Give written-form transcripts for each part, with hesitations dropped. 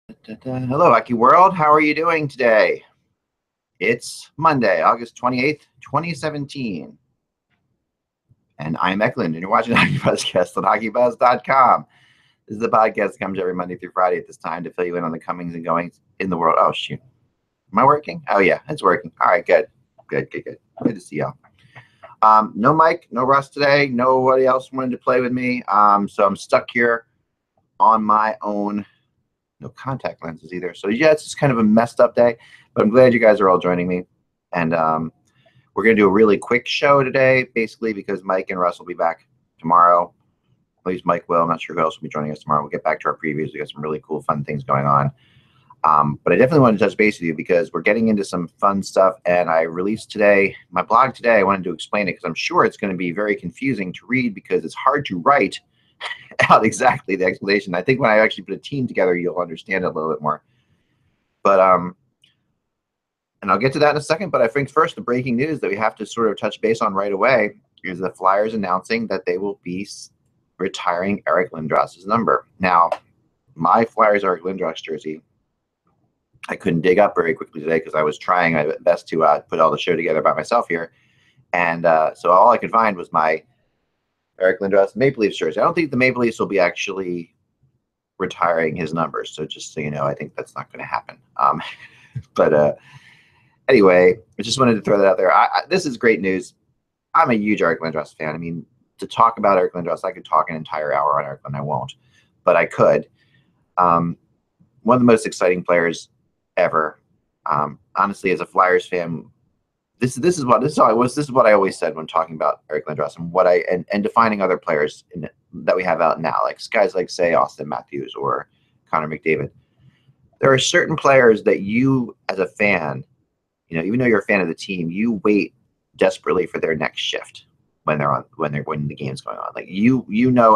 Hello, Hockey World. How are you doing today? It's Monday, August 28th, 2017. And I'm Eklund, and you're watching HockeyBuzzCast on HockeyBuzz.com. This is the podcast that comes every Monday through Friday at this time to fill you in on the comings and goings in the world. Oh, shoot. Am I working? Oh, yeah, it's working. All right, good. Good to see y'all. No Mike, no Russ today. Nobody else wanted to play with me. So I'm stuck here on my own. No contact lenses either. So yeah, it's just kind of a messed up day, but I'm glad you guys are all joining me. And we're going to do a really quick show today, basically because Mike and Russ will be back tomorrow. At least Mike will. I'm not sure who else will be joining us tomorrow. We'll get back to our previews. We got some really cool, fun things going on. But I definitely wanted to touch base with you because we're getting into some fun stuff. And I released today, my blog today, I wanted to explain it because I'm sure it's going to be very confusing to read because it's hard to write out exactly the explanation. I think when I actually put a team together, you'll understand it a little bit more. But and I'll get to that in a second. But I think first, the breaking news that we have to sort of touch base on right away is the Flyers announcing that they will be retiring Eric Lindros' number. Now, my Flyers Eric Lindros jersey, I couldn't dig up very quickly today because I was trying my best to put all the show together by myself here, and so all I could find was my Eric Lindros Maple Leafs jersey. I don't think the Maple Leafs will be actually retiring his numbers. So just so you know, I think that's not going to happen. But anyway, I just wanted to throw that out there. This is great news. I'm a huge Eric Lindros fan. I mean, to talk about Eric Lindros, I could talk an entire hour on Eric, and I won't, but I could. One of the most exciting players ever. Honestly, as a Flyers fan, This is what I always said when talking about Eric Lindros and defining other players that we have out now, like guys like say Austin Matthews or Connor McDavid. There are certain players that you, as a fan, even though you're a fan of the team, you wait desperately for their next shift when the game's going on. Like you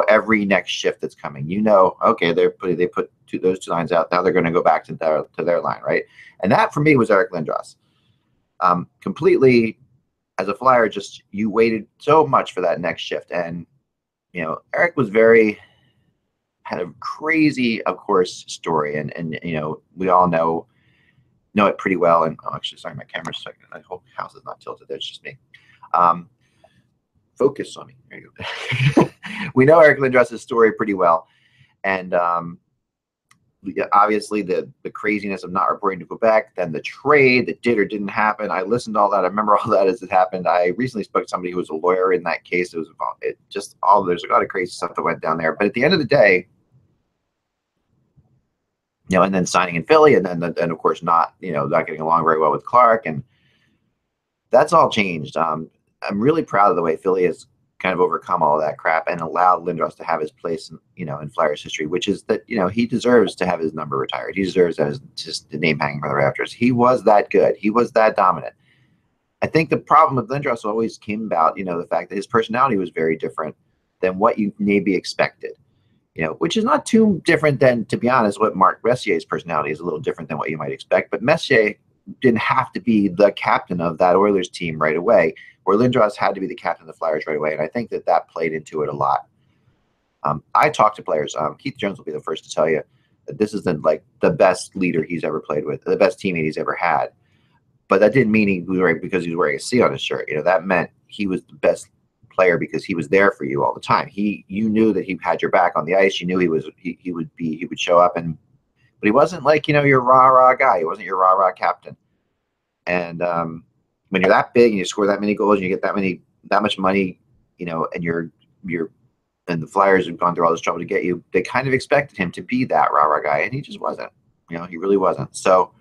every next shift that's coming. Okay, they put those two lines out. Now they're going to go back to their line, right? And that for me was Eric Lindros. Completely, as a Flyer, just you waited so much for that next shift, and Eric was had a crazy, of course, story, and we all know it pretty well. And actually, sorry, my camera's stuck. I hope the house is not tilted. That's just me. Focus on me. There you go. We know Eric Lindros' story pretty well, and obviously the craziness of not reporting to Quebec, then the trade that did or didn't happen. I listened to all that. I remember all that as it happened. I recently spoke to somebody who was a lawyer in that case. There's a lot of crazy stuff that went down there. But at the end of the day, and then signing in Philly, and then of course not getting along very well with Clark, and that's all changed. I'm really proud of the way Philly has kind of overcome all of that crap and allowed Lindros to have his place in Flyers history, which is that he deserves to have his number retired. He deserves to have just the name hanging from the rafters. He was that good. He was that dominant. I think the problem with Lindros always came about the fact that his personality was very different than what you maybe expected. Which is not too different than, to be honest, what Mark Messier's personality is a little different than what you might expect. But Messier didn't have to be the captain of that Oilers team right away, where Lindros had to be the captain of the Flyers right away. And I think that played into it a lot. I talked to players. Keith Jones will be the first to tell you that this is the best leader he's ever played with, the best teammate he's ever had. But that didn't mean he was because he was wearing a C on his shirt. That meant he was the best player because he was there for you all the time. You knew that he had your back on the ice. You knew he would show up, but he wasn't your rah guy. He wasn't your rah captain. And when you're that big and you score that many goals and you get that much money, and and the Flyers have gone through all this trouble to get you, they kind of expected him to be that rah guy, and he just wasn't. He really wasn't. So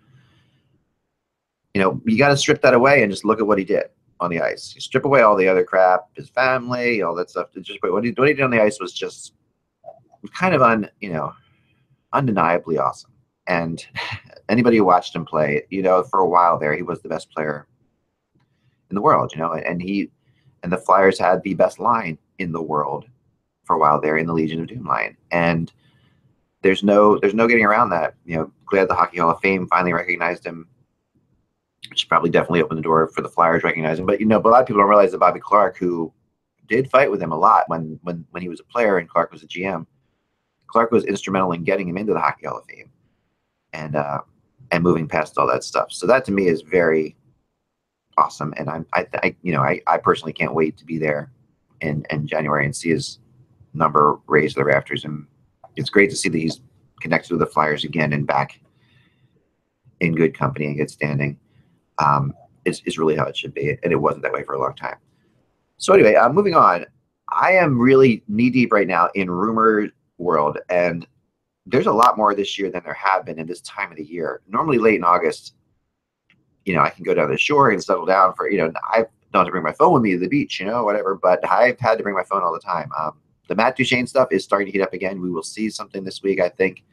you got to strip that away and just look at what he did on the ice. You strip away all the other crap, his family, all that stuff. What he did on the ice was just kind of undeniably awesome. And anybody who watched him play, for a while there, he was the best player in the world. And the Flyers had the best line in the world for a while there in the Legion of Doom line. And there's no getting around that. Glad the Hockey Hall of Fame finally recognized him, which probably definitely opened the door for the Flyers recognizing. But but a lot of people don't realize that Bobby Clark, who did fight with him a lot when he was a player and Clark was a GM, Clark was instrumental in getting him into the Hockey Hall of Fame. and moving past all that stuff. So that to me is very awesome, and I personally can't wait to be there in January and see his number raised to the rafters, and it's great to see that he's connected with the Flyers again and back in good company and good standing. Is really how it should be, and it wasn't that way for a long time. So anyway, moving on. I am really knee deep right now in rumor world, and there's a lot more this year than there have been in this time of the year. Normally late in August, I can go down to the shore and settle down for, I don't have to bring my phone with me to the beach, whatever, but I've had to bring my phone all the time. The Matt Duchene stuff is starting to heat up again. We will see something this week, I think,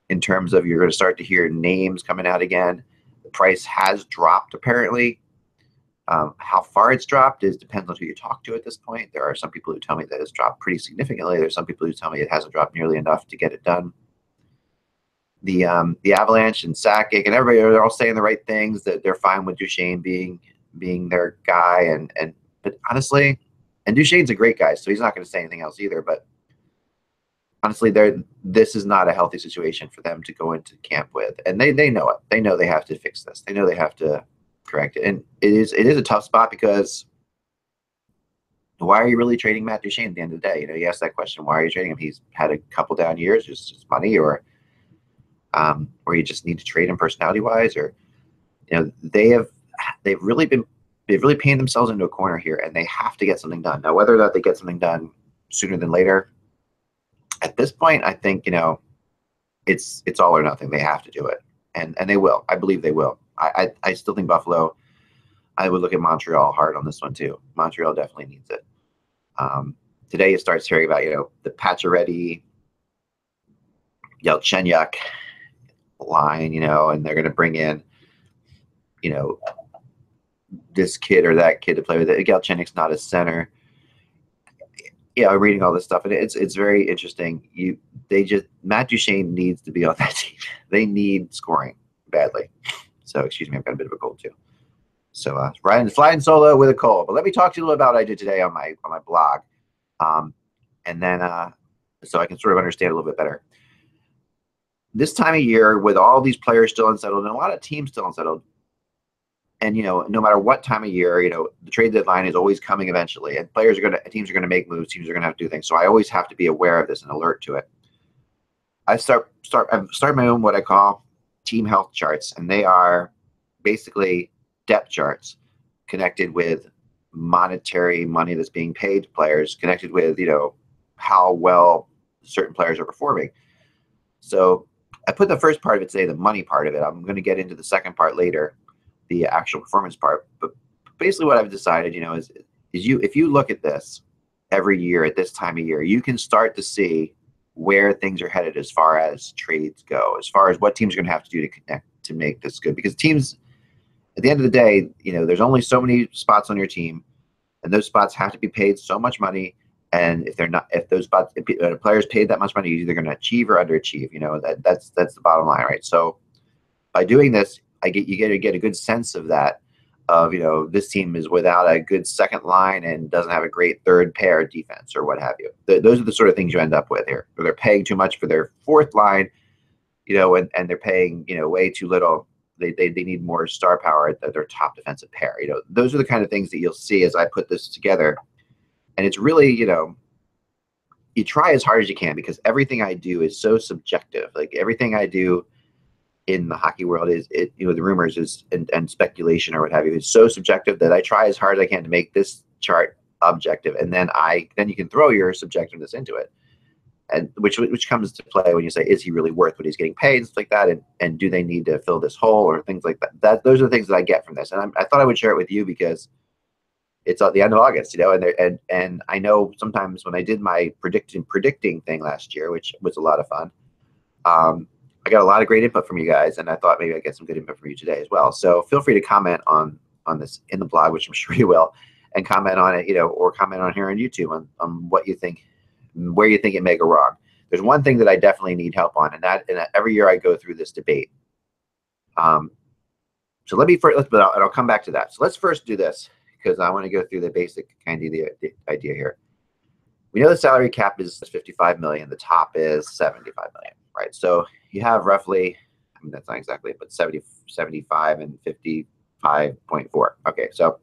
in terms of you're going to start to hear names coming out again. The price has dropped, apparently. How far it's dropped depends on who you talk to at this point. There are some people who tell me that it's dropped pretty significantly. There's some people who tell me it hasn't dropped nearly enough to get it done. The Avalanche and Sakic and everybody, they're all saying the right things, that they're fine with Duchene being their guy. But honestly, and Duchene's a great guy, so he's not going to say anything else either. But honestly, this is not a healthy situation for them to go into camp with, and they know it. They know they have to fix this. They know they have to correct it, and it is a tough spot, because why are you really trading Matt Duchene at the end of the day? You ask that question, why are you trading him? He's had a couple down years, just money, or you just need to trade him personality wise, or they've really painted themselves into a corner here, and they have to get something done. Now, whether or not they get something done sooner than later, at this point, I think it's all or nothing. They have to do it, and they will. I believe they will. I still think Buffalo. I would look at Montreal hard on this one too. Montreal definitely needs it. Today it starts hearing about the Pacioretty, Galchenyuk line, and they're going to bring in this kid or that kid to play with it. Galchenyuk's not a center. I'm reading all this stuff, and it's very interesting. Matt Duchene needs to be on that team. They need scoring badly. So excuse me, I've got a bit of a cold too. So flying solo with a cold. But let me talk to you a little about what I did today on my blog, and then so I can sort of understand a little bit better. This time of year, with all these players still unsettled and a lot of teams still unsettled, and no matter what time of year, the trade deadline is always coming eventually, and teams are gonna make moves, teams are gonna have to do things. So I always have to be aware of this and alert to it. I've started my own what I call team health charts, and they are basically depth charts connected with monetary money that's being paid to players, connected with how well certain players are performing. So I put the first part of it today, the money part of it. I'm going to get into the second part later, the actual performance part. But basically what I've decided, is if you look at this every year at this time of year, you can start to see where things are headed as far as trades go, as far as what teams are going to have to do to connect to make this good. Because teams, at the end of the day, there's only so many spots on your team, and those spots have to be paid so much money. And if the players paid that much money, you're either going to achieve or underachieve. That's the bottom line, right? So by doing this, you get a good sense of that. Of this team is without a good second line and doesn't have a great third pair defense or what have you. Those are the sort of things you end up with here. Where they're paying too much for their fourth line, and they're paying way too little. They need more star power at their top defensive pair. Those are the kind of things that you'll see as I put this together. And it's really, you try as hard as you can, because everything I do is so subjective. Like everything I do in the hockey world the rumors and speculation or what have you is so subjective that I try as hard as I can to make this chart objective. And then you can throw your subjectiveness into it. And which comes to play when you say, is he really worth what he's getting paid and stuff like that? And do they need to fill this hole or things like that? Those are the things that I get from this. And I thought I would share it with you because it's at the end of August, and I know sometimes when I did my predicting thing last year, which was a lot of fun, I got a lot of great input from you guys, and I thought maybe I'd get some good input from you today as well. So feel free to comment on this in the blog, which I'm sure you will, and comment on it, or comment on here on YouTube on what you think, where you think it may go wrong. There's one thing that I definitely need help on, and every year I go through this debate. So let me first, but I'll come back to that. So let's first do this, because I want to go through the basic kind of the idea here. We know the salary cap is $55 million. The top is $75 million, right? So you have roughly I mean, that's not exactly, but 70, 75 and 55.4. Okay, so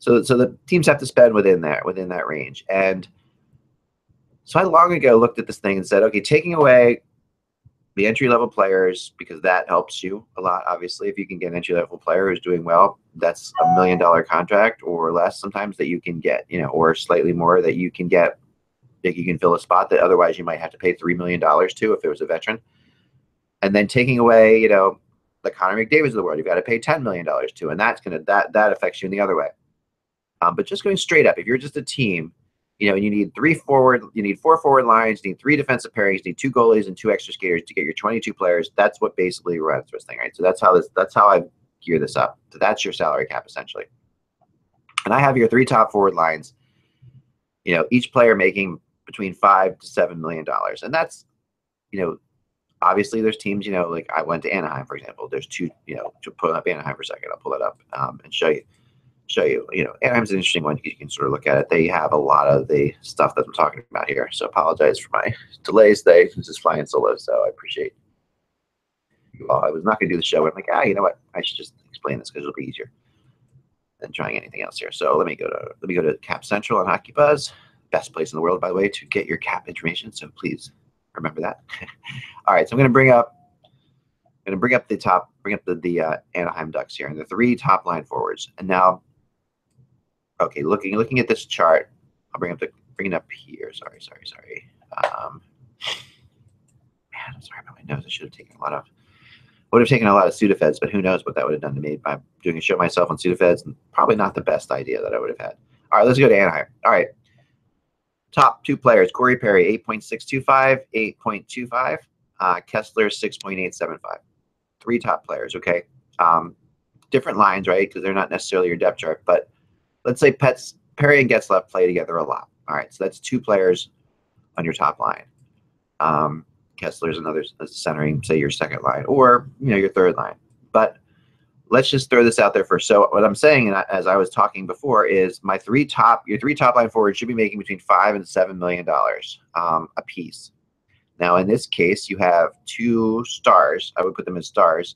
the teams have to spend within that range. And so I long ago looked at this thing and said, okay, taking away the entry-level players, because that helps you a lot. Obviously, if you can get an entry-level player who's doing well, that's $1 million contract or less sometimes that you can get, or slightly more that you can get. That you can fill a spot that otherwise you might have to pay $3 million to if it was a veteran. And then taking away, the Connor McDavids of the world, you've got to pay $10 million to, and that affects you in the other way. But just going straight up, if you're just a team, and you need four forward lines, you need 3 defensive pairings, you need 2 goalies and 2 extra skaters to get your 22 players. That's what basically runs this thing, right? So that's how I gear this up. So that's your salary cap essentially. And I have your 3 top forward lines, each player making between $5 to $7 million. And that's, obviously there's teams, like I went to Anaheim, for example. There's 2, to pull up Anaheim for a second. I'll pull it up and show you. Anaheim's an interesting one. You can sort of look at it. They have a lot of the stuff that I'm talking about here. So apologize for my delays today. This is flying solo, so I appreciate you all. I was not going to do the show, but I'm like, you know what? I should just explain this because it'll be easier than trying anything else here. So let me go to Cap Central on HockeyBuzz. Best place in the world, by the way, to get your cap information. So please remember that. All right, so I'm going to bring up the Anaheim Ducks here, and the 3 top line forwards. And now, okay, looking at this chart, I'll bring it up here. Sorry. Man, I'm sorry about my nose. I would have taken a lot of Sudafeds, but who knows what that would have done to me by doing a show myself on Sudafeds, and probably not the best idea that I would have had. All right, let's go to Anaheim. All right. Top 2 players, Corey Perry, 8.625, 8.25. Kessler, 6.875. 3 top players, okay? Different lines, right? Because they're not necessarily your depth chart. But let's say Perry and Getzlaf play together a lot. All right, so that's 2 players on your top line. Kessler's another centering, say, your second line. Or, your third line. But let's just throw this out there first. So what I'm saying, and as I was talking before, is your 3 top line forwards should be making between $5 and $7 million a piece. Now, in this case, you have 2 stars. I would put them as stars,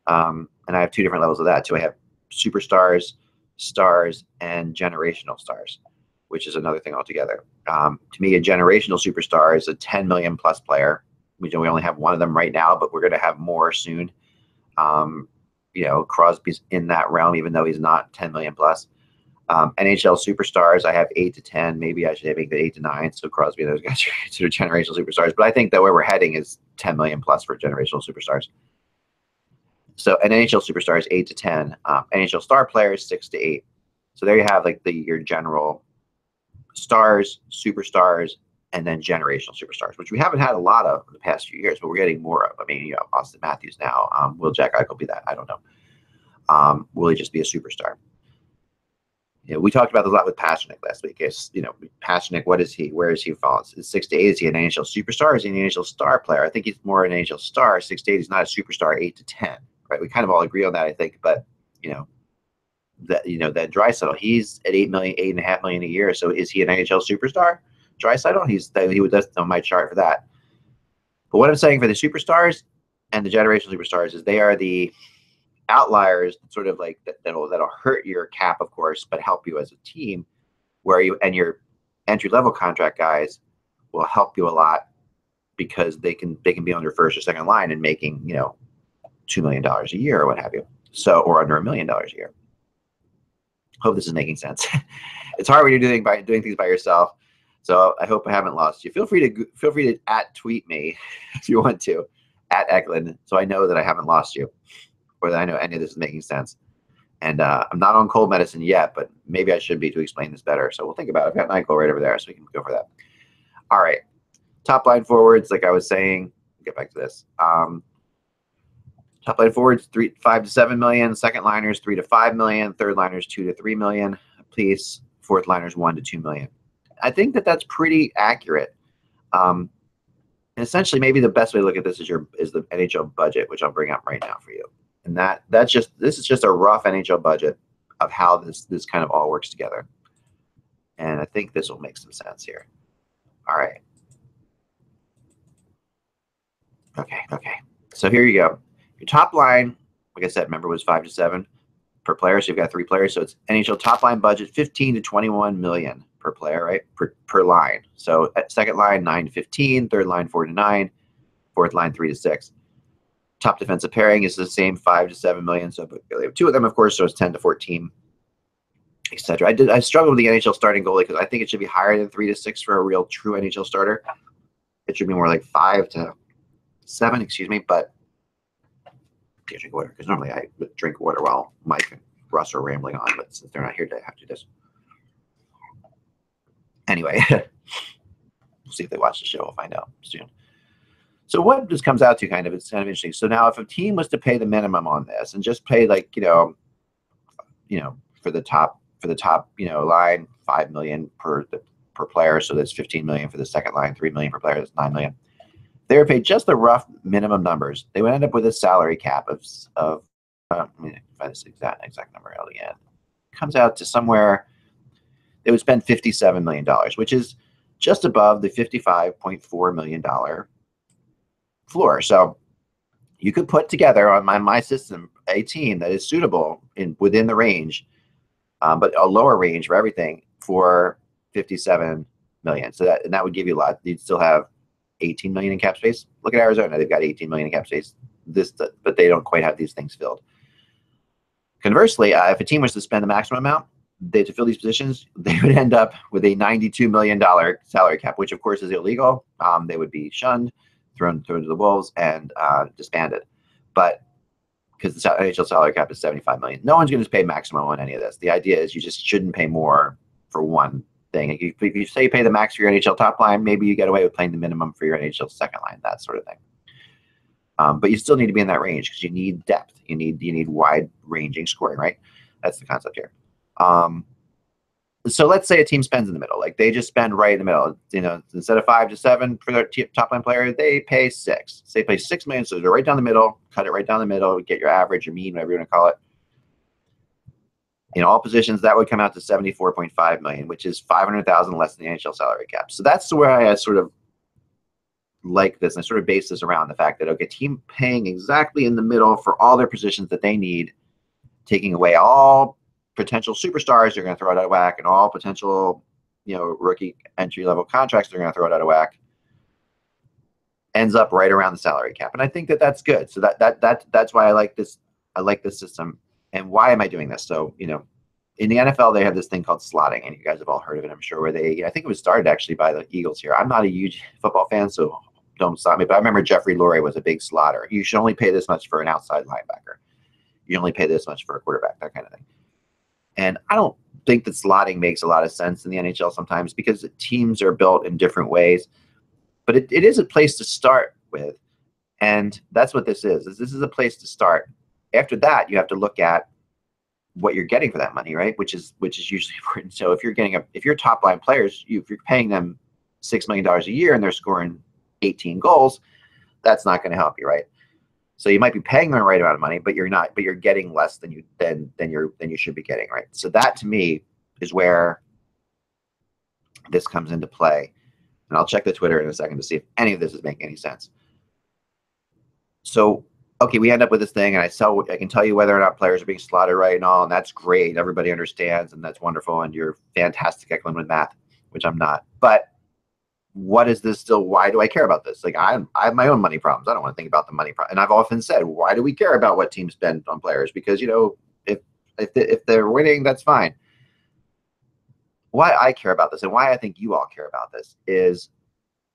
and I have 2 different levels of that too. I have superstars, stars, and generational stars, which is another thing altogether. To me, a generational superstar is a 10 million plus player. We only have one of them right now, but we're going to have more soon. Crosby's in that realm, even though he's not 10 million plus. NHL superstars, I have 8 to 10. Maybe I should make it 8 to 9. So Crosby and those guys are considered generational superstars. But I think that where we're heading is 10 million plus for generational superstars. So an NHL superstar is 8 to 10. NHL star players, 6 to 8. So there you have your general stars, superstars, and then generational superstars, which we haven't had a lot of in the past few years, but we're getting more of. I mean, Austin Matthews now. Will Jack Eichel be that? I don't know. Will he just be a superstar? We talked about this a lot with Pasternak last week. Pasternak, what is he? Where is he falling? Is 6 to 8? Is he an NHL superstar? Is he an NHL star player? I think he's more an NHL star. 6 to 8 is not a superstar. 8 to 10, right? We kind of all agree on that, I think. But that Draisaitl, he's at $8.5 million a year. So is he an NHL superstar? Draisaitl, that's on my chart for that. But what I'm saying for the superstars and the generational superstars is they are the outliers, sort of like that'll hurt your cap, of course, but help you as a team. Where your entry level contract guys will help you a lot because they can be on your first or second line and making $2 million a year or what have you. So, or under $1 million a year. Hope this is making sense. It's hard when you're doing things by yourself. So I hope I haven't lost you. Feel free to @tweet me if you want to @Eklund, so I know that I haven't lost you, or that I know any of this is making sense. And I'm not on cold medicine yet, but maybe I should be to explain this better. So we'll think about it. I've got NyQuil right over there, so we can go for that. All right, top line forwards, like I was saying. Get back to this. Top line forwards, 5 to 7 million. Second liners, 3 to 5 million. Third liners, 2 to 3 million a piece. Fourth liners, 1 to 2 million. I think that that's pretty accurate. And essentially, maybe the best way to look at this is the NHL budget, which I'll bring up right now for you. And this is just a rough NHL budget of how this kind of all works together. And I think this will make some sense here. All right. Okay. So here you go. Your top line, like I said, remember, was 5 to 7 per player. So you've got 3 players. So it's NHL top line budget 15 to 21 million per player, right? Per line. So at second line 9 to 15, third line 4 to 9, fourth line 3 to 6. Top defensive pairing is the same, 5 to 7 million. So but they have 2 of them, of course. So it's 10 to 14, etc. I struggled with the NHL starting goalie because I think it should be higher than 3 to 6 for a real true NHL starter. It should be more like 5 to 7, excuse me. But I drink water because normally I would drink water while Mike and Russ are rambling on, but since they're not here today, I have to do this. Anyway, we'll see if they watch the show. We'll find out soon. So what this comes out to, kind of, it's kind of interesting. So now, if a team was to pay the minimum on this and just pay like for the top line, $5 million per player, so that's $15 million for the second line, $3 million per player, that's $9 million. They were paid just the rough minimum numbers. They would end up with a salary cap of let me find this exact number out again. It comes out to somewhere they would spend $57 million, which is just above the $55.4 million floor. So you could put together on my system a team that is suitable within the range, but a lower range for everything for $57 million. So that would give you a lot. You'd still have $18 million in cap space. Look at Arizona; they've got $18 million in cap space. But they don't quite have these things filled. Conversely, if a team was to spend the maximum amount to fill these positions, they would end up with a $92 million salary cap, which of course is illegal. They would be shunned, thrown to the wolves, and disbanded. But because the NHL salary cap is $75 million, no one's going to pay maximum on any of this. The idea is you just shouldn't pay more for one thing. If you say you pay the max for your NHL top line, maybe you get away with paying the minimum for your NHL second line, that sort of thing. But you still need to be in that range because you need depth. You need wide-ranging scoring, right? That's the concept here. So let's say a team spends in the middle, like they just spend right in the middle. Instead of 5 to 7 for their top line player, they pay 6. So they pay $6 million, so they're right down the middle. Cut it right down the middle. Get your average, your mean, whatever you want to call it. In all positions, that would come out to $74.5 million, which is $500,000 less than the NHL salary cap. So that's where I sort of like this, and I sort of base this around the fact that, okay, team paying exactly in the middle for all their positions that they need, taking away all potential superstars, they're going to throw it out of whack, and all potential, rookie entry-level contracts, they're going to throw it out of whack, ends up right around the salary cap. And I think that that's good. So that's why I like this. I like this system. And why am I doing this? So, in the NFL, they have this thing called slotting, and you guys have all heard of it, I'm sure, where I think it was started actually by the Eagles here. I'm not a huge football fan, so don't stop me, but I remember Jeffrey Lurie was a big slotter. You should only pay this much for an outside linebacker. You only pay this much for a quarterback, that kind of thing. And I don't think that slotting makes a lot of sense in the NHL sometimes because teams are built in different ways. But it is a place to start with, and that's what this is. This is a place to start. After that, you have to look at what you're getting for that money, right? Which is usually important. So if you're top line players, if you're paying them $6 million a year and they're scoring 18 goals, that's not going to help you, right? So you might be paying them the right amount of money, but you're not. But you're getting less than you should be getting, right? So that to me is where this comes into play. And I'll check the Twitter in a second to see if any of this is making any sense. So, okay, we end up with this thing, and I can tell you whether or not players are being slotted right and all, and that's great. Everybody understands, and that's wonderful, and you're fantastic, Eklund, with math, which I'm not. But what is this still? Why do I care about this? Like, I have my own money problems. I don't want to think about the money problem. And I've often said, why do we care about what teams spend on players? Because, if they're winning, that's fine. Why I care about this and why I think you all care about this is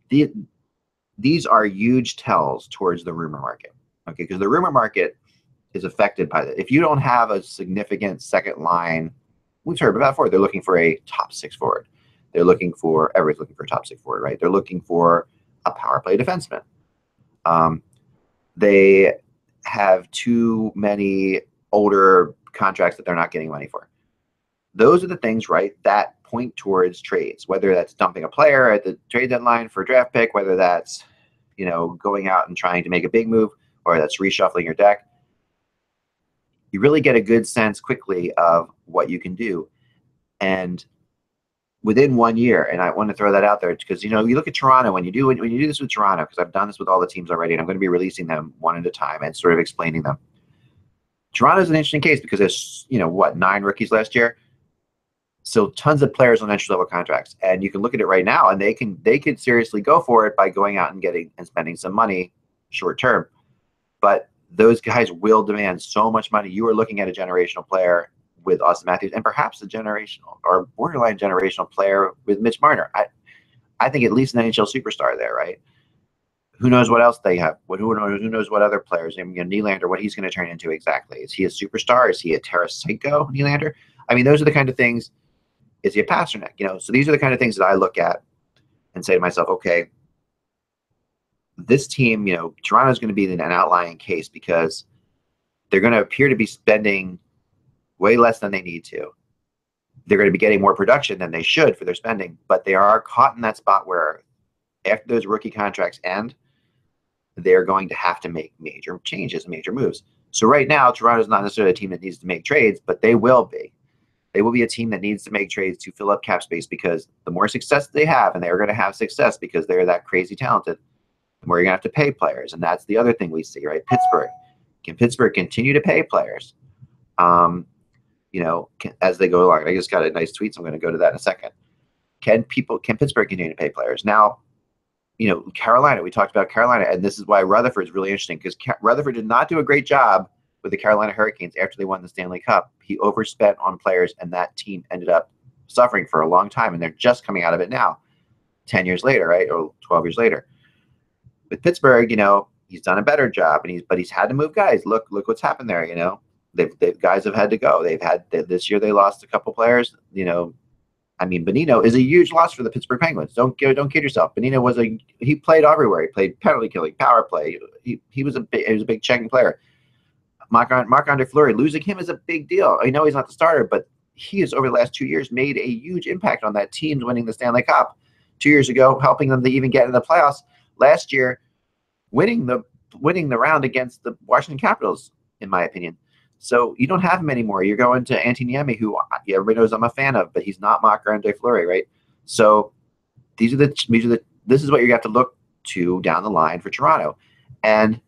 these are huge tells towards the rumor market. Okay, because the rumor market is affected by that. If you don't have a significant second line, we've heard about before, they're looking for a top 6 forward. Everybody's looking for a top 6 forward, right? They're looking for a power play defenseman. They have too many older contracts that they're not getting money for. Those are the things, right, that point towards trades, whether that's dumping a player at the trade deadline for a draft pick, whether that's, going out and trying to make a big move, or that's reshuffling your deck. You really get a good sense quickly of what you can do. And within 1 year, and I want to throw that out there because you look at Toronto when you do this with Toronto, because I've done this with all the teams already, and I'm going to be releasing them one at a time and sort of explaining them. Toronto's an interesting case because there's 9 rookies last year, so tons of players on entry level contracts, and you can look at it right now, and they could seriously go for it by going out and spending some money short term, but those guys will demand so much money. You are looking at a generational player with Austin Matthews, and perhaps a generational or borderline generational player with Mitch Marner. I think at least an NHL superstar there, right? Who knows what else they have? Who knows what other players? Nylander, what he's going to turn into exactly? Is he a superstar? Is he a Tarasenko, Nylander? I mean, those are the kind of things. Is he a Pasternak? So these are the kind of things that I look at and say to myself, okay, this team, Toronto's going to be an outlying case because they're going to appear to be spending way less than they need to. They're going to be getting more production than they should for their spending, but they are caught in that spot where after those rookie contracts end, they're going to have to make major changes, major moves. So right now, Toronto's not necessarily a team that needs to make trades, but they will be. They will be a team that needs to make trades to fill up cap space, because the more success they have, and they're going to have success because they're that crazy talented, the more you're going to have to pay players. And that's the other thing we see, right? Pittsburgh. Can Pittsburgh continue to pay players? As they go along. I just got a nice tweet, so I'm going to go to that in a second. Can Pittsburgh continue to pay players? Now, Carolina, we talked about Carolina, and this is why Rutherford is really interesting, because Rutherford did not do a great job with the Carolina Hurricanes after they won the Stanley Cup. He overspent on players, and that team ended up suffering for a long time, and they're just coming out of it now, 10 years later, right, or 12 years later. With Pittsburgh, he's done a better job, but he's had to move guys. Look what's happened there. They've guys have had to go. This year they lost a couple players. Bonino is a huge loss for the Pittsburgh Penguins. Don't kid yourself. Bonino he played everywhere. He played penalty killing, power play. He was a big checking player. Marc-Andre Fleury, losing him is a big deal. I know he's not the starter, but he has over the last 2 years made a huge impact on that team winning the Stanley Cup. 2 years ago, helping them to even get in the playoffs. Last year, winning the round against the Washington Capitals, in my opinion. So you don't have him anymore. You're going to Antti Niemi, who everybody knows I'm a fan of, but he's not Marc-Andre Fleury, right? So this is what you have to look to down the line for Toronto. And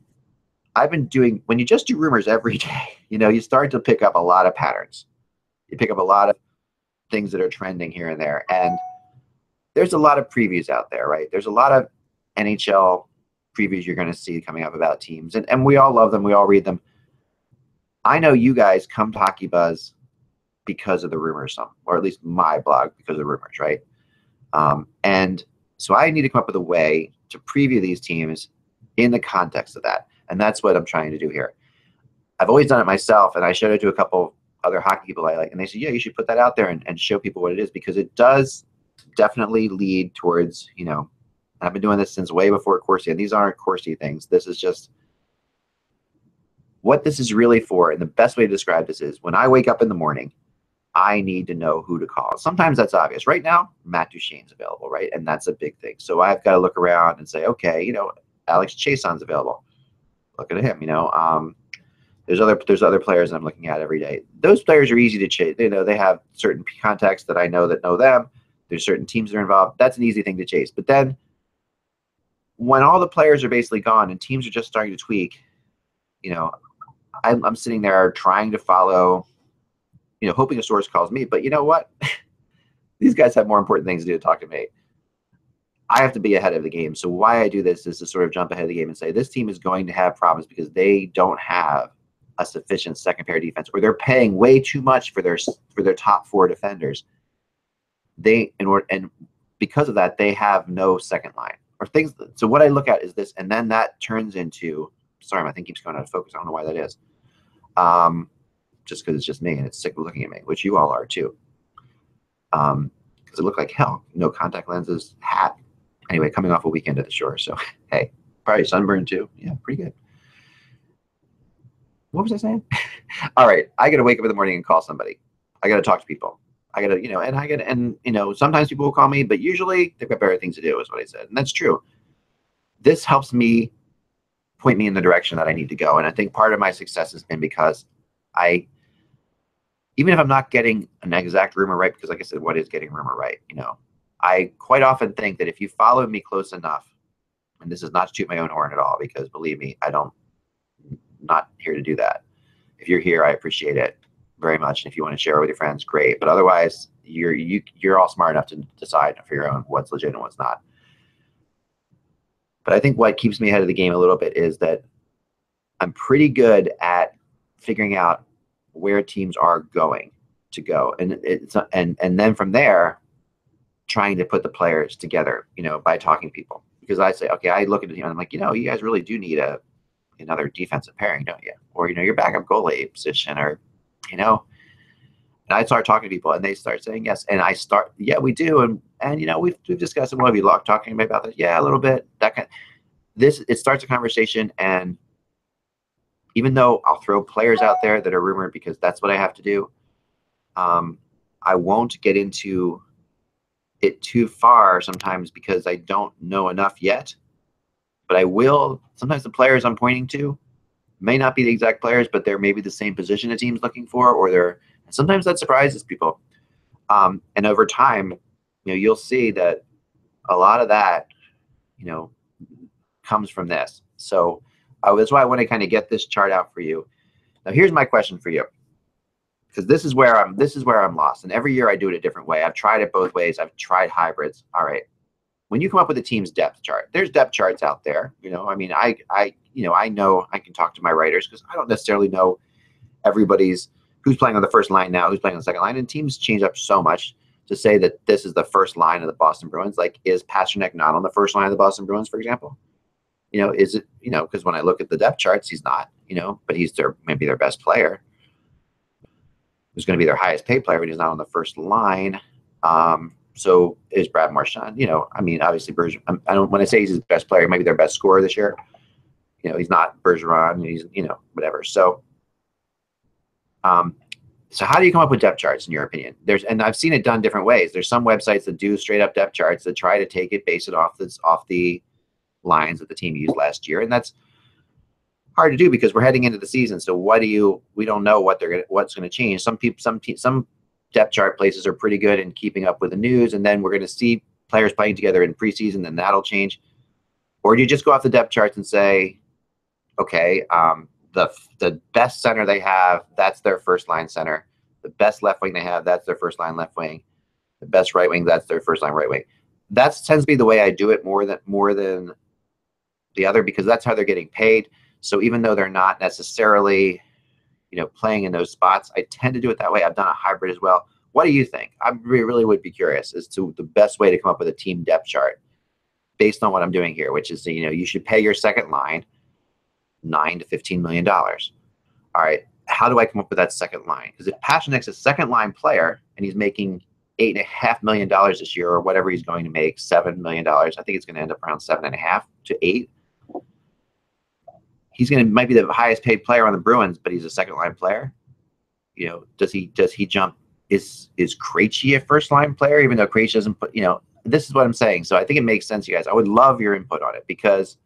I've been doing, when you just do rumors every day, you start to pick up a lot of patterns. You pick up a lot of things that are trending here and there. And there's a lot of previews out there, right? There's a lot of NHL previews you're going to see coming up about teams. And we all love them. We all read them. I know you guys come to Hockey Buzz because of the rumors, or at least my blog because of the rumors, right? And so I need to come up with a way to preview these teams in the context of that. And that's what I'm trying to do here. I've always done it myself, and I showed it to a couple other hockey people I like, and they said, yeah, you should put that out there and show people what it is, because it does definitely lead towards, I've been doing this since way before Corsi, and these aren't Corsi things. This is just what this is really for. And the best way to describe this is, when I wake up in the morning, I need to know who to call. Sometimes that's obvious. Right now, Matt Duchene's available, right? And that's a big thing. So I've got to look around and say, okay, Alex Chason's available. Look at him, There's other players I'm looking at every day. Those players are easy to chase. They have certain contacts that I know them. There's certain teams that are involved. That's an easy thing to chase. But then when all the players are basically gone and teams are just starting to tweak, I'm sitting there trying to follow, hoping a source calls me. But you know what? These guys have more important things to do to talk to me. I have to be ahead of the game. So why I do this is to sort of jump ahead of the game and say, this team is going to have problems because they don't have a sufficient second pair defense, or they're paying way too much for their top 4 defenders. And because of that, they have no second line or things. So what I look at is this, and then that turns into, sorry, my thing keeps going out of focus. I don't know why that is. Just because it's just me and it's sick of looking at me, which you all are too. Because it looked like hell. No contact lenses, hat. Anyway, coming off a weekend at the shore. So, hey, probably sunburned too. Yeah, pretty good. What was I saying? All right. I got to wake up in the morning and call somebody. I got to talk to people. I got to, and sometimes people will call me, but usually they've got better things to do, is what I said. And that's true. This helps me point me in the direction that I need to go. And I think part of my success has been because even if I'm not getting an exact rumor right, because like I said, what is getting rumor right? I quite often think that if you follow me close enough, and this is not to toot my own horn at all, because believe me, not here to do that. If you're here, I appreciate it very much. And if you want to share it with your friends, great. But otherwise, you're all smart enough to decide for your own what's legit and what's not. But I think what keeps me ahead of the game a little bit is that I'm pretty good at figuring out where teams are going to go, and then from there, trying to put the players together, by talking to people. Because I say, okay, I look at it and I'm like, you guys really do need another defensive pairing, don't you? Or your backup goalie position, or and I start talking to people, and they start saying yes, and I start, yeah, we do, and we've discussed it. What have you talking about that? Yeah, a little bit. It starts a conversation, and even though I'll throw players out there that are rumored because that's what I have to do, I won't get into it too far sometimes because I don't know enough yet. But I will. Sometimes the players I'm pointing to may not be the exact players, but they're maybe the same position a team's looking for, or sometimes that surprises people. And over time, you'll see that a lot of that, comes from this. So that's why I want to kind of get this chart out for you. Now, here's my question for you, because this is where I'm lost. And every year I do it a different way. I've tried it both ways. I've tried hybrids. All right. When you come up with a team's depth chart, there's depth charts out there. I know I can talk to my writers because I don't necessarily know everybody's who's playing on the first line now, who's playing on the second line, and teams change up so much. To say that this is the first line of the Boston Bruins, like, is Pastrnak not on the first line of the Boston Bruins, for example? Is it, because when I look at the depth charts, he's not, but he's maybe their best player. Who's going to be their highest paid player, but he's not on the first line. So is Brad Marchand? Obviously Bergeron. When I say he's his best player, maybe their best scorer this year. He's not Bergeron. He's whatever. So, so how do you come up with depth charts in your opinion? And I've seen it done different ways. There's some websites that do straight up depth charts that try to base it off the lines that the team used last year, and that's hard to do because we're heading into the season. So we don't know what's going to change. Some depth chart places are pretty good in keeping up with the news, and then we're going to see players playing together in preseason, then that'll change. Or do you just go off the depth charts and say, okay, the best center they have, that's their first line center. The best left wing they have, that's their first line left wing. The best right wing, that's their first line right wing. That tends to be the way I do it more than the other, because that's how they're getting paid. So even though they're not necessarily, playing in those spots, I tend to do it that way. I've done a hybrid as well. What do you think? I really would be curious as to the best way to come up with a team depth chart based on what I'm doing here, which is, you should pay your second line $9 to $15 million. All right. How do I come up with that second line? Because if Pasternak's a second line player and he's making $8.5 million this year, or whatever he's going to make, $7 million, I think it's going to end up around 7.5 to 8. Might be the highest paid player on the Bruins, but he's a second line player. Does he jump? Is Krejci a first line player, even though Krejci doesn't put, this is what I'm saying. So I think it makes sense, you guys. I would love your input on it because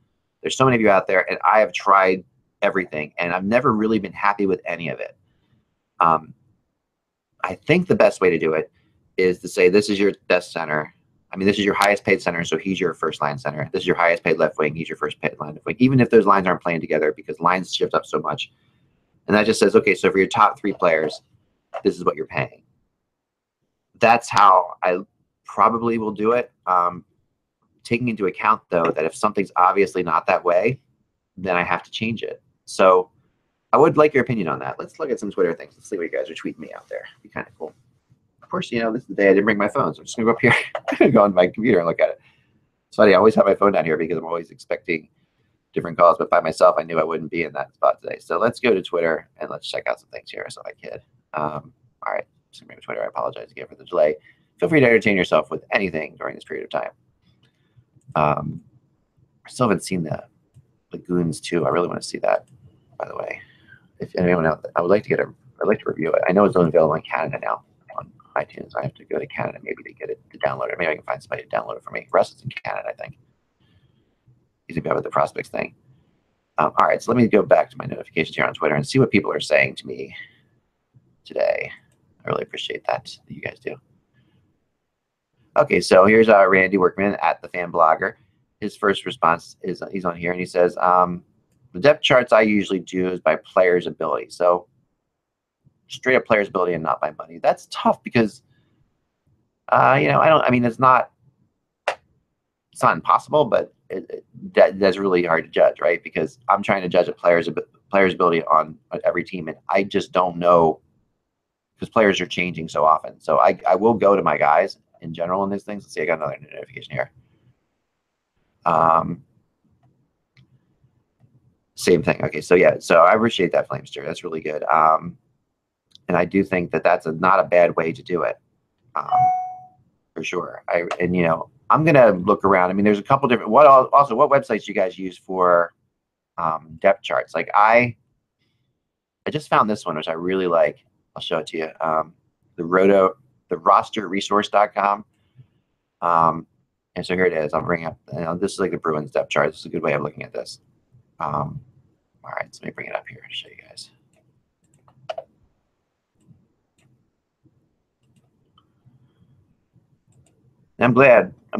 there's so many of you out there, and I have tried everything, and I've never really been happy with any of it. I think the best way to do it is to say, this is your best center. This is your highest paid center, so he's your first line center. This is your highest paid left wing. He's your first paid line left wing, even if those lines aren't playing together, because lines shift up so much. And that just says, okay, so for your top 3 players, this is what you're paying. That's how I probably will do it. Taking into account, though, that if something's obviously not that way, then I have to change it. So I would like your opinion on that. Let's look at some Twitter things. Let's see what you guys are tweeting me out there. It'd be kind of cool. Of course, this is the day I didn't bring my phone, so I'm just going to go up here. I'm going to go on my computer and look at it. It's funny, I always have my phone down here because I'm always expecting different calls, but by myself, I knew I wouldn't be in that spot today. So let's go to Twitter and let's check out some things here so I kid. All right, just going to go to Twitter. I apologize again for the delay. Feel free to entertain yourself with anything during this period of time. I still haven't seen the Lagoons 2. I really want to see that, by the way. If anyone else, I'd like to review it. I know it's only available in Canada now on iTunes. I have to go to Canada maybe to get it to download it. Maybe I can find somebody to download it for me. Russ is in Canada, I think. He's going to go with the prospects thing. All right, so let me go back to my notifications here on Twitter and see what people are saying to me today. I really appreciate that you guys do. Okay, so here's Randy Workman at the Fan Blogger. His first response is he's on here, and he says, the depth charts I usually do is by player's ability. So straight up player's ability and not by money. That's tough because, it's not impossible, but that's really hard to judge, right? Because I'm trying to judge a player's ability on every team, and I just don't know because players are changing so often. So I will go to my guys in general in these things. Let's see, I got another notification here. Same thing. Okay, so yeah, so I appreciate that, Flamester. That's really good. And I do think that that's not a bad way to do it, for sure. I'm gonna look around. I mean, there's a couple different. What websites do you guys use for depth charts? Like I just found this one, which I really like. I'll show it to you. The rosterresource.com. And so here it is. I'll bring up. This is like the Bruins depth chart. This is a good way of looking at this. All right, so let me bring it up here to show you guys. And I'm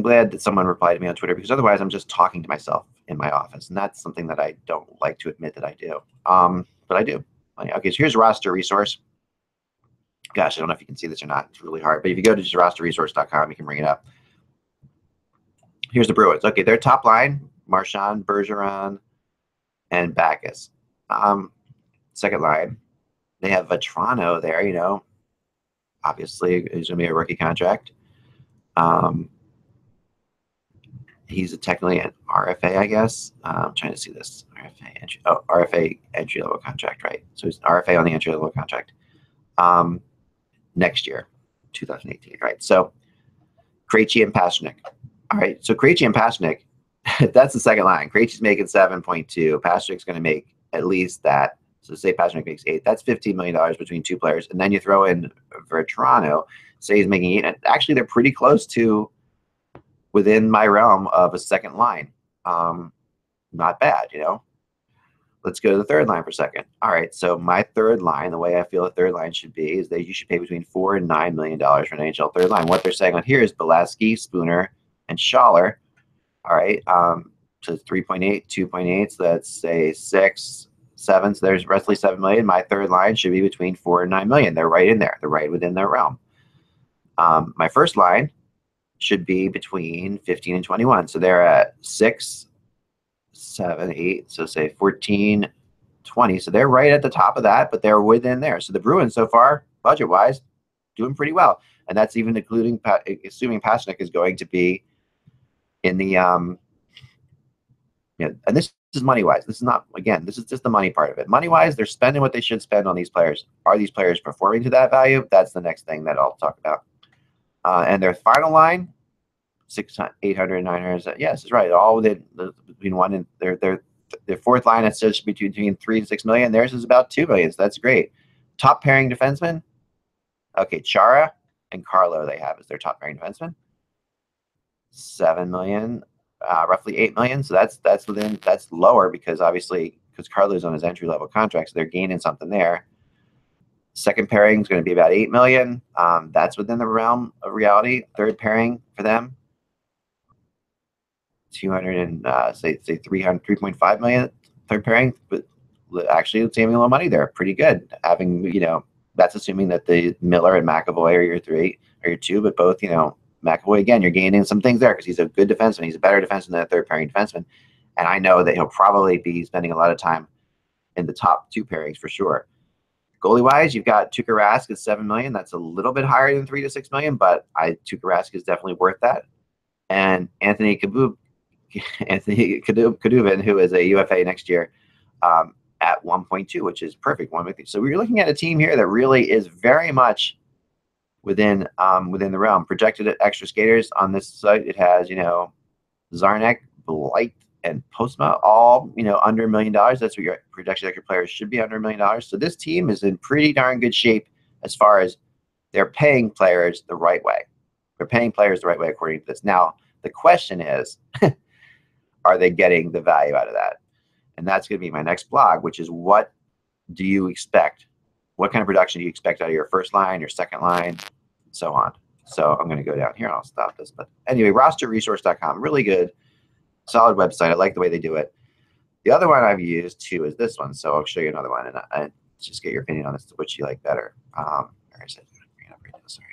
glad that someone replied to me on Twitter, because otherwise I'm just talking to myself in my office, and that's something that I don't like to admit that I do. But I do. Okay, so here's roster resource. Gosh, I don't know if you can see this or not. It's really hard. But if you go to just rosterresource.com, you can bring it up. Here's the Bruins. Okay, their top line: Marchand, Bergeron, and Backes. Second line, they have Vetrano there. Obviously, he's going to be a rookie contract. He's technically an RFA, I guess. I'm trying to see this. RFA entry level contract, right? So he's an RFA on the entry level contract. Next year, 2018, right? So Krejci and Pastrnak. All right, so Krejci and Pastrnak, that's the second line. Krejci's making 7.2. Pastrnak's going to make at least that. So say Pastrnak makes 8. That's $15 million between two players. And then you throw in Vetrano, say he's making 8. And actually, they're pretty close to within my realm of a second line. Not bad, Let's go to the third line for a second. All right, so my third line, the way I feel a third line should be is that you should pay between $4 and $9 million for an NHL third line. What they're saying on here is Beleskey, Spooner, and Schaller. All right, so 3.8, 2.8, so that's say 6, 7. So there's roughly $7 million. My third line should be between $4 and $9 million. They're right in there. They're right within their realm. My first line should be between 15 and 21. So they're at 6, 7, 8. So say 14, 20. So they're right at the top of that, but they're within there. So the Bruins so far, budget-wise, doing pretty well. And that's even including assuming Pastrnak is going to be in the and this is money-wise. This is not, again, this is just the money part of it. Money-wise, they're spending what they should spend on these players. Are these players performing to that value? That's the next thing that I'll talk about. And their final line, 600, 800, 900. Yes, it's right. All within between one and their fourth line, it's just between 3 and 6 million. Theirs is about 2 million. So that's great. Top pairing defenseman. Okay, Chara and Carlo they have as their top pairing defenseman. 7 million, roughly 8 million. So that's lower because Carlo's on his entry level contract, so they're gaining something there. Second pairing is going to be about 8 million. That's within the realm of reality. Third pairing for them, 200 and say 3.5 million. Third pairing, but actually saving a little money there. Pretty good. Having that's assuming that the Miller and McAvoy are your 3 or your 2, but both McAvoy, again, you're gaining some things there because he's a good defenseman. He's a better defenseman than a third pairing defenseman. And I know that he'll probably be spending a lot of time in the top 2 pairings for sure. Goalie-wise, you've got Tuukka Rask at 7 million. That's a little bit higher than 3 to 6 million, but Tuukka Rask is definitely worth that. And Anthony Kadubin, who is a UFA next year, at 1.2, which is perfect. So we're looking at a team here that really is very much within the realm. Projected extra skaters on this site, it has Zarnik, Blight, and Postma, all under $1 million. That's what your projected extra players should be, under $1 million. So this team is in pretty darn good shape as far as they're paying players the right way. They're paying players the right way according to this. Now the question is, are they getting the value out of that? And that's going to be my next blog, which is what do you expect? what kind of production do you expect out of your first line, your second line, so on. So I'm going to go down here and I'll stop this. But anyway, rosterresource.com, really good, solid website. I like the way they do it. The other one I've used too is this one. So I'll show you another one and I just get your opinion on this, which you like better. Where is it? Bring it up right now, sorry.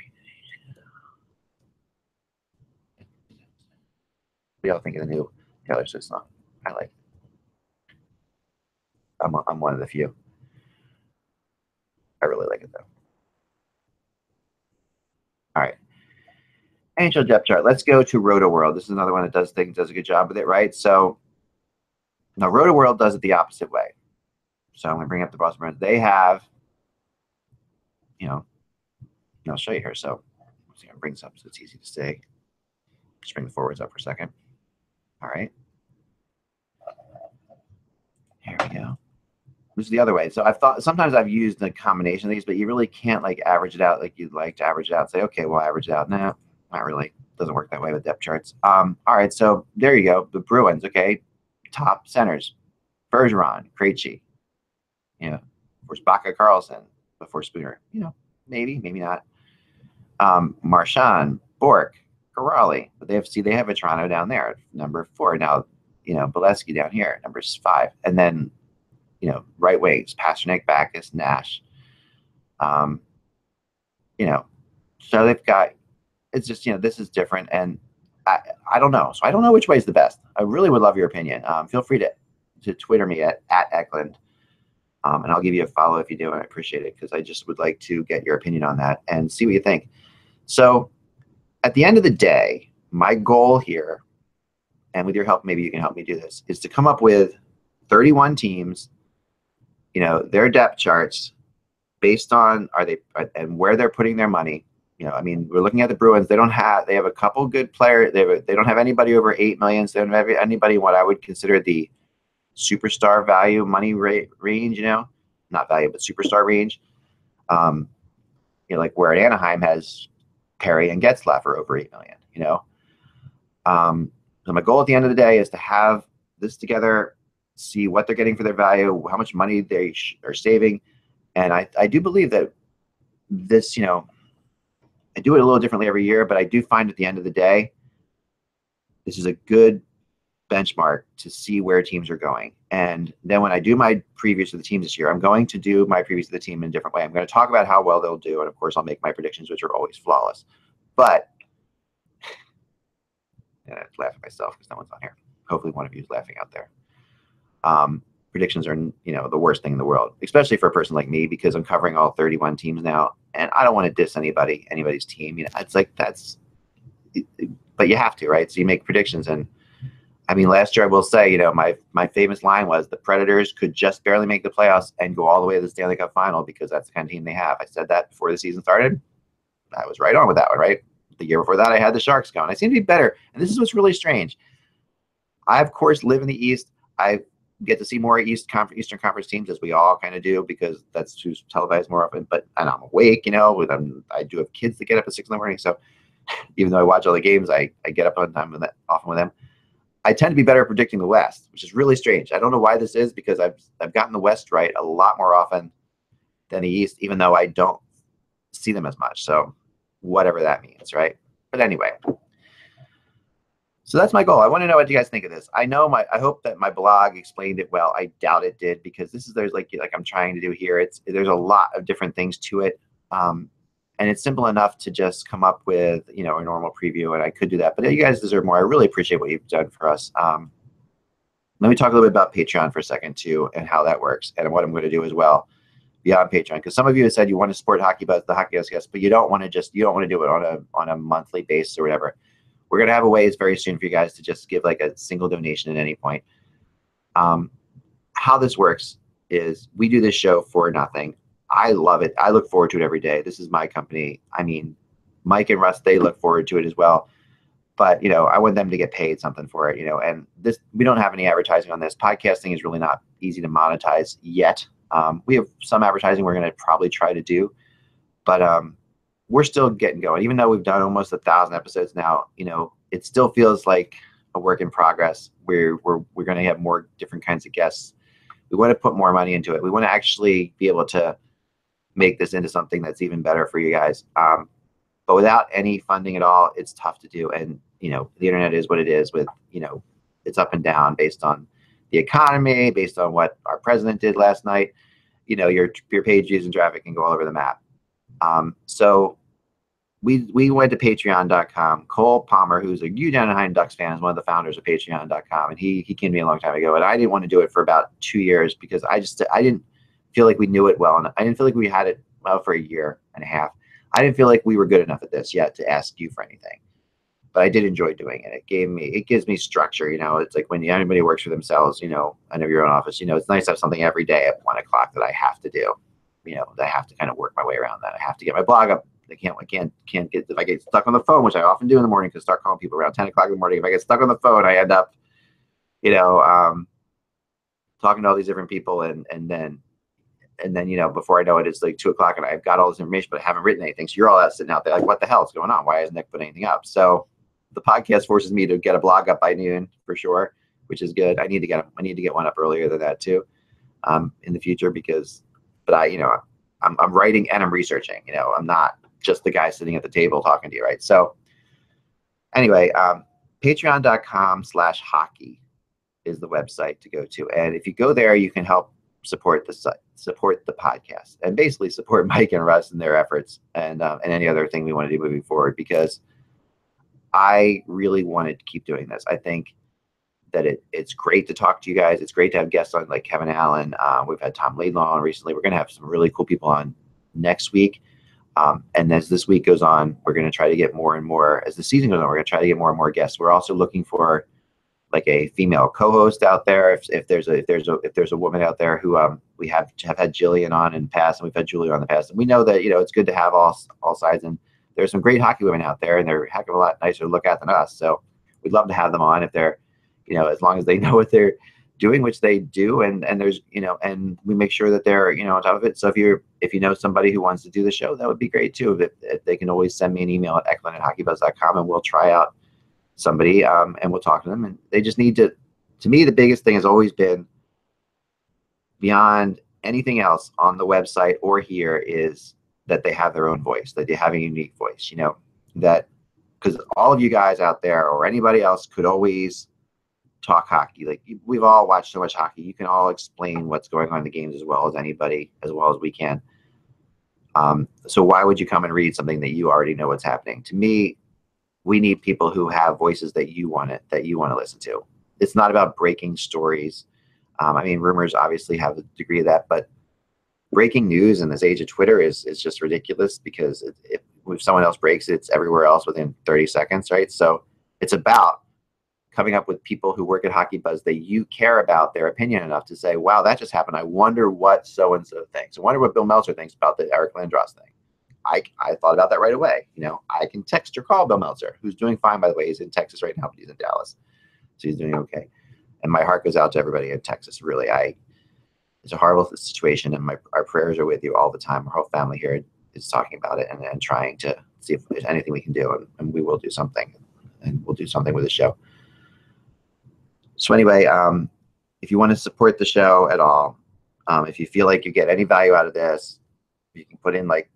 What do y'all think of the new Taylor Swift song? I like it. I'm one of the few. I really like it though. All right. NHL depth chart. Let's go to RotoWorld. This is another one that does a good job with it, right? So now RotoWorld does it the opposite way. So I'm going to bring up the Boston Bruins. They have, I'll show you here. So let's see, I'm going to bring this up so it's easy to see. Just bring the forwards up for a second. All right. Here we go. This is the other way. So sometimes I've used a combination of these, but you really can't like average it out like you'd like to average it out. Say, okay, well, average it out. No, not really. Doesn't work that way with depth charts. All right, so there you go. The Bruins, okay. Top centers. Bergeron, Krejci. Of course, Baca Carlson before Spooner. Maybe, maybe not. Marchand, Bork, Corrali. But they have a Toronto down there, number 4. Now, Bolesky down here, number 5. And then, right wings, Pasternak, Backes, Nash. So they've got, it's just, this is different. And I don't know. So I don't know which way is the best. I really would love your opinion. Feel free to Twitter me at Eklund. And I'll give you a follow if you do, and I appreciate it because I just would like to get your opinion on that and see what you think. So at the end of the day, my goal here, and with your help, maybe you can help me do this, is to come up with 31 teams, their depth charts based on and where they're putting their money. We're looking at the Bruins. They have a couple good players. They don't have anybody over $8 million. So they don't have anybody what I would consider the superstar value money range, not value, but superstar range. Like where at Anaheim has Perry and Getzlaf for over $8 million, So my goal at the end of the day is to have this together, see what they're getting for their value, how much money they are saving. And I do believe that this, I do it a little differently every year, but I do find at the end of the day, this is a good benchmark to see where teams are going. And then when I do my previews of the team this year, I'm going to do my previews of the team in a different way. I'm going to talk about how well they'll do. And of course, I'll make my predictions, which are always flawless. But I laugh at myself because no one's on here. Hopefully one of you is laughing out there. Predictions are, the worst thing in the world, especially for a person like me, because I'm covering all 31 teams now. And I don't want to diss anybody's team. It's like but you have to, right? So you make predictions. And last year I will say, my famous line was the Predators could just barely make the playoffs and go all the way to the Stanley Cup final because that's the kind of team they have. I said that before the season started. I was right on with that one, right? The year before that, I had the Sharks going. I seem to be better. And this is what's really strange. I, of course, live in the East. I get to see more Eastern Conference teams, as we all kind of do, because that's who's televised more often. And I'm awake, I do have kids that get up at 6 in the morning. So even though I watch all the games, I get up on time often with them. I tend to be better at predicting the West, which is really strange. I don't know why this is, because I've gotten the West right a lot more often than the East, even though I don't see them as much. So whatever that means, right? But anyway, so that's my goal. I want to know what you guys think of this. I hope that my blog explained it well. I doubt it did, because there's like I'm trying to do here. There's a lot of different things to it. And it's simple enough to just come up with, a normal preview, and I could do that. But you guys deserve more. I really appreciate what you've done for us. Let me talk a little bit about Patreon for a second, too, and how that works, and what I'm going to do as well beyond Patreon. Because some of you have said you want to support the HockeyBuzzCast, but you don't want to do it on a monthly basis or whatever. We're going to have a ways very soon for you guys to just give like a single donation at any point. How this works is we do this show for nothing. I love it. I look forward to it every day. This is my company. Mike and Russ, they look forward to it as well. But, I want them to get paid something for it, and we don't have any advertising on this. Podcasting is really not easy to monetize yet. We have some advertising we're going to probably try to do, but we're still getting going. Even though we've done almost 1,000 episodes now, it still feels like a work in progress. We're going to have more different kinds of guests. We want to put more money into it. We want to actually be able to make this into something that's even better for you guys. But without any funding at all, it's tough to do. And, you know, the internet is what it is with, you know, it's up and down based on the economy, based on what our president did last night. You know, your page views and traffic can go all over the map. So we went to patreon.com. Cole Palmer, who's a huge Anaheim Ducks fan, is one of the founders of patreon.com. And he came to me a long time ago. And I didn't want to do it for about 2 years because I didn't feel like we knew it well. And I didn't feel like we had it well for a year and a half. I didn't feel like we were good enough at this yet to ask you for anything. But I did enjoy doing it. It gives me structure. You know, it's like when anybody works for themselves, you know, I know your own office, you know, it's nice to have something every day at 1 o'clock that I have to do. You know, that I have to kind of work my way around that. I have to get my blog up. I can't get, if I get stuck on the phone, which I often do in the morning, because start calling people around 10 o'clock in the morning. If I get stuck on the phone, I end up, you know, talking to all these different people, and then, you know, before I know it, it's like 2 o'clock and I've got all this information, but I haven't written anything. So you're all out sitting out there like, what the hell is going on? Why hasn't Nick put anything up? So the podcast forces me to get a blog up by noon for sure, which is good. I need to get one up earlier than that too, in the future, but I, you know, I'm writing and I'm researching. You know, I'm not just the guy sitting at the table talking to you, right? So anyway, patreon.com/hockey is the website to go to. And if you go there, you can help support the site, support the podcast, and basically support Mike and Russ in their efforts, and any other thing we want to do moving forward, because I really wanted to keep doing this. I think that it's great to talk to you guys. It's great to have guests on like Kevin Allen. We've had Tom Laidlaw on recently. We're going to have some really cool people on next week. And as this week goes on, we're going to try to get more and more, as the season goes on, we're going to try to get more and more guests. We're also looking for like a female co-host out there. If there's a woman out there who we have had Jillian on in the past, and we've had Julia on in the past, and we know that, you know, it's good to have all sides, and there's some great hockey women out there, and they're a heck of a lot nicer to look at than us. So we'd love to have them on if they're, you know, as long as they know what they're doing, which they do, and there's, you know, and we make sure that they're, you know, on top of it. So if you know somebody who wants to do the show, that would be great too. If they can always send me an email at eklund@hockeybuzz.com, and we'll try out somebody, and we'll talk to them. And they just need to me, the biggest thing has always been, beyond anything else on the website or here, is that they have their own voice, that they have a unique voice, you know, that, because all of you guys out there or anybody else could always talk hockey. Like, we've all watched so much hockey. You can all explain what's going on in the games as well as anybody, as well as we can. So why would you come and read something that you already know what's happening? To me, we need people who have voices that you want to listen to. It's not about breaking stories. I mean, rumors obviously have a degree of that, but breaking news in this age of Twitter is just ridiculous, because if someone else breaks it, it's everywhere else within 30 seconds, right? So it's about coming up with people who work at Hockey Buzz that you care about their opinion enough to say, wow, that just happened. I wonder what so-and-so thinks. I wonder what Bill Meltzer thinks about the Eric Lindros thing. I thought about that right away. You know, I can text or call Bill Meltzer, who's doing fine, by the way. He's in Texas right now, but he's in Dallas. So he's doing okay. And my heart goes out to everybody in Texas. Really, it's a horrible situation, and our prayers are with you all the time. Our whole family here is talking about it and trying to see if there's anything we can do, and we will do something, and we'll do something with the show. So anyway, if you want to support the show at all, if you feel like you get any value out of this, you can put in like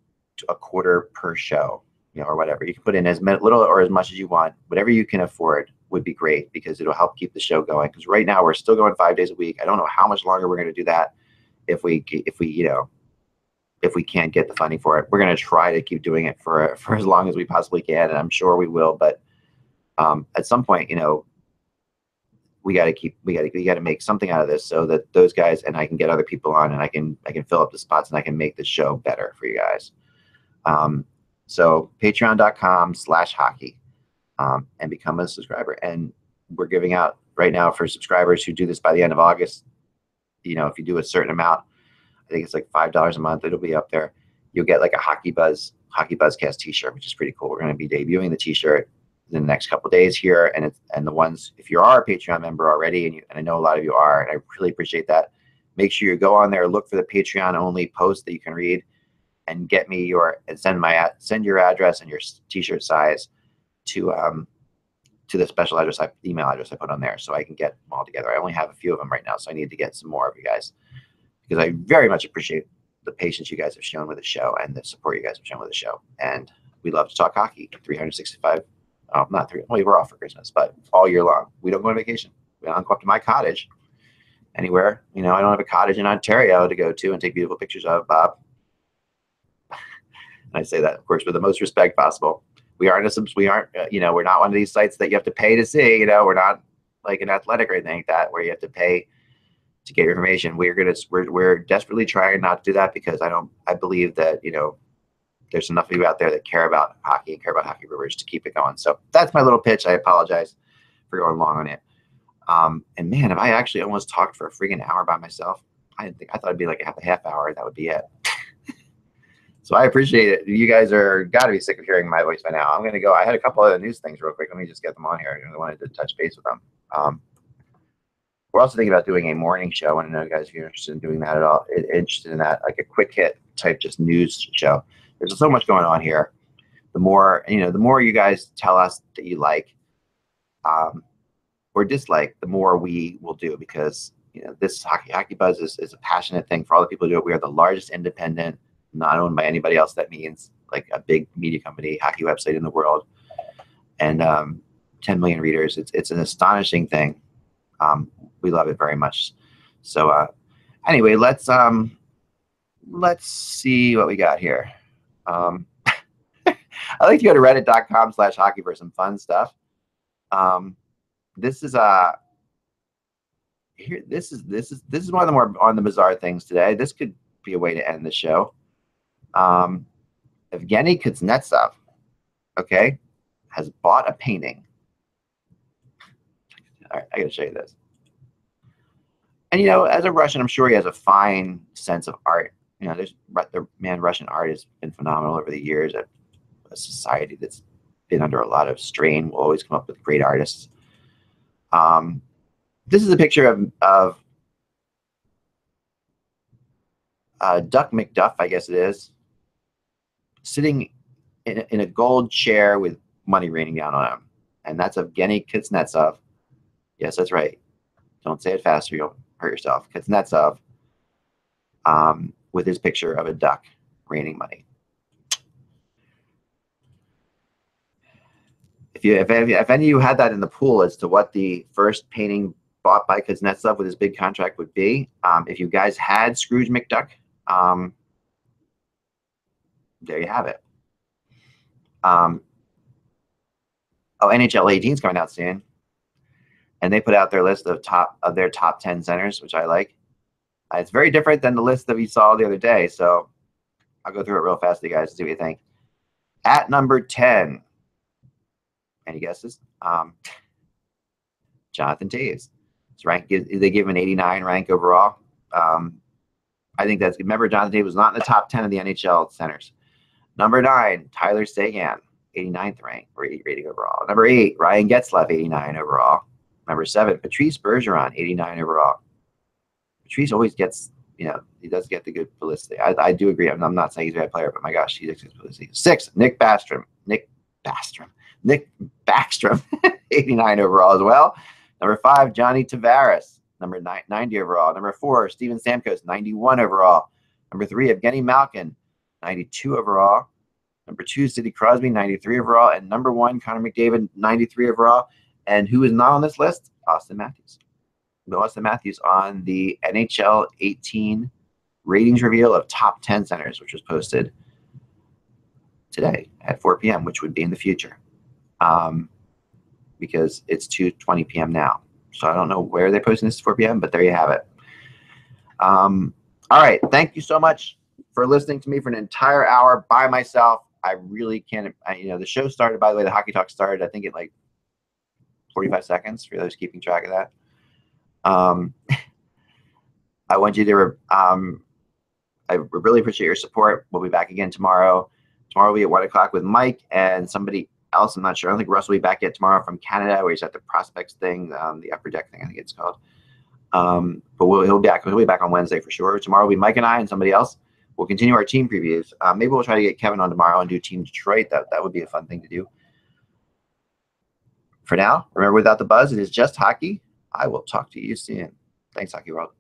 a quarter per show, you know, or whatever. You can put in as little or as much as you want. Whatever you can afford would be great, because it'll help keep the show going. Because right now we're still going 5 days a week. I don't know how much longer we're going to do that if we can't get the funding for it. We're going to try to keep doing it for as long as we possibly can, and I'm sure we will. But at some point, you know, we got to make something out of this, so that those guys and I can get other people on, and I can fill up the spots, and I can make the show better for you guys. So patreon.com/hockey, and become a subscriber. And we're giving out right now for subscribers who do this by the end of August. You know, if you do a certain amount, I think it's like $5 a month, it'll be up there. You'll get like a HockeyBuzzCast t-shirt, which is pretty cool. We're going to be debuting the t-shirt in the next couple of days here, and the ones, if you are a Patreon member already, and I know a lot of you are, and I really appreciate that, make sure you go on there, look for the Patreon only post that you can read, and get me send your address and your t-shirt size to the special email address I put on there, so I can get them all together. I only have a few of them right now, so I need to get some more of you guys, because I very much appreciate the patience you guys have shown with the show and the support you guys have shown with the show. And we love to talk hockey 365. Not three. Well, we're off for Christmas, but all year long. We don't go on vacation. We don't go up to my cottage anywhere. I don't have a cottage in Ontario to go to and take beautiful pictures of, Bob. And I say that, of course, with the most respect possible. We're not one of these sites that you have to pay to see. We're not like an Athletic or anything like that where you have to pay to get your information. We're desperately trying not to do that because I believe that there's enough of you out there that care about hockey and care about Hockey Brewers to keep it going. So that's my little pitch. I apologize for going long on it. And man, if I actually almost talked for a freaking hour by myself, I thought it'd be like a half hour. That would be it. So I appreciate it. You guys are got to be sick of hearing my voice by now. I'm going to go. I had a couple other news things real quick. Let me just get them on here. I wanted to touch base with them. We're also thinking about doing a morning show. I want to know, guys, if you're interested in doing that at all. Interested in that, like a quick hit type, just news show. There's so much going on here. The more you guys tell us that you like or dislike, the more we will do, because this Hockey Buzz is a passionate thing for all the people who do it. We are the largest independent, not owned by anybody else. That means like a big media company, hockey website in the world, and 10 million readers. It's an astonishing thing. We love it very much. So anyway, let's see what we got here. I like to go to reddit.com/hockey for some fun stuff. This is one of the more on the bizarre things today. This could be a way to end the show. Evgeny Kuznetsov, okay, has bought a painting. All right, I got to show you this. And as a Russian, I'm sure he has a fine sense of art. Russian art has been phenomenal over the years. A society that's been under a lot of strain will always come up with great artists. This is a picture of Duck McDuff, I guess it is, sitting in a gold chair with money raining down on him. And that's Evgeny Kuznetsov. Yes, that's right. Don't say it fast or you'll hurt yourself. Kuznetsov, with his picture of a duck raining money. If any of you had that in the pool as to what the first painting bought by Kuznetsov with his big contract would be, if you guys had Scrooge McDuck, there you have it. NHL 18 is coming out soon, and they put out their list of their top 10 centers, which I like. It's very different than the list that we saw the other day, so I'll go through it real fast, you guys, to see what you think. At number 10, any guesses? Jonathan Toews. His rank, they give him an 89 rank overall. I think that's good. Remember, Jonathan Toews was not in the top 10 of the NHL centers. Number 9, Tyler Seguin, 89th rank rating overall. Number 8, Ryan Getzlaf, 89 overall. Number 7, Patrice Bergeron, 89 overall. Patrice always gets, he does get the good publicity. I do agree. I'm not saying he's a bad player, but my gosh, he gets good publicity. 6, Nick Backstrom, 89 overall as well. Number 5, Johnny Tavares, number 90 overall. Number 4, Steven Stamkos, 91 overall. Number 3, Evgeny Malkin, 92 overall. Number 2, Sidney Crosby, 93 overall. And number 1, Connor McDavid, 93 overall. And who is not on this list? Austin Matthews. Austin Matthews on the NHL 18 ratings reveal of top 10 centers, which was posted today at 4 p.m., which would be in the future, because it's 2:20 p.m. now. So I don't know where they're posting this at 4 p.m., but there you have it. All right. Thank you so much for listening to me for an entire hour by myself. I really can't, the show started, by the way, the Hockey Talk started, I think, at like 45 seconds for those keeping track of that. I want you to, I really appreciate your support. We'll be back again tomorrow. Tomorrow we'll be at 1 o'clock with Mike and somebody else. I'm not sure. I don't think Russ will be back yet tomorrow from Canada, where he's at the prospects thing, the upper deck thing, I think it's called. But he'll be back on Wednesday for sure. Tomorrow will be Mike and I and somebody else. We'll continue our team previews. Maybe we'll try to get Kevin on tomorrow and do Team Detroit. That would be a fun thing to do. For now, remember, without the buzz, it is just hockey. I will talk to you soon. Thanks, Hockey World.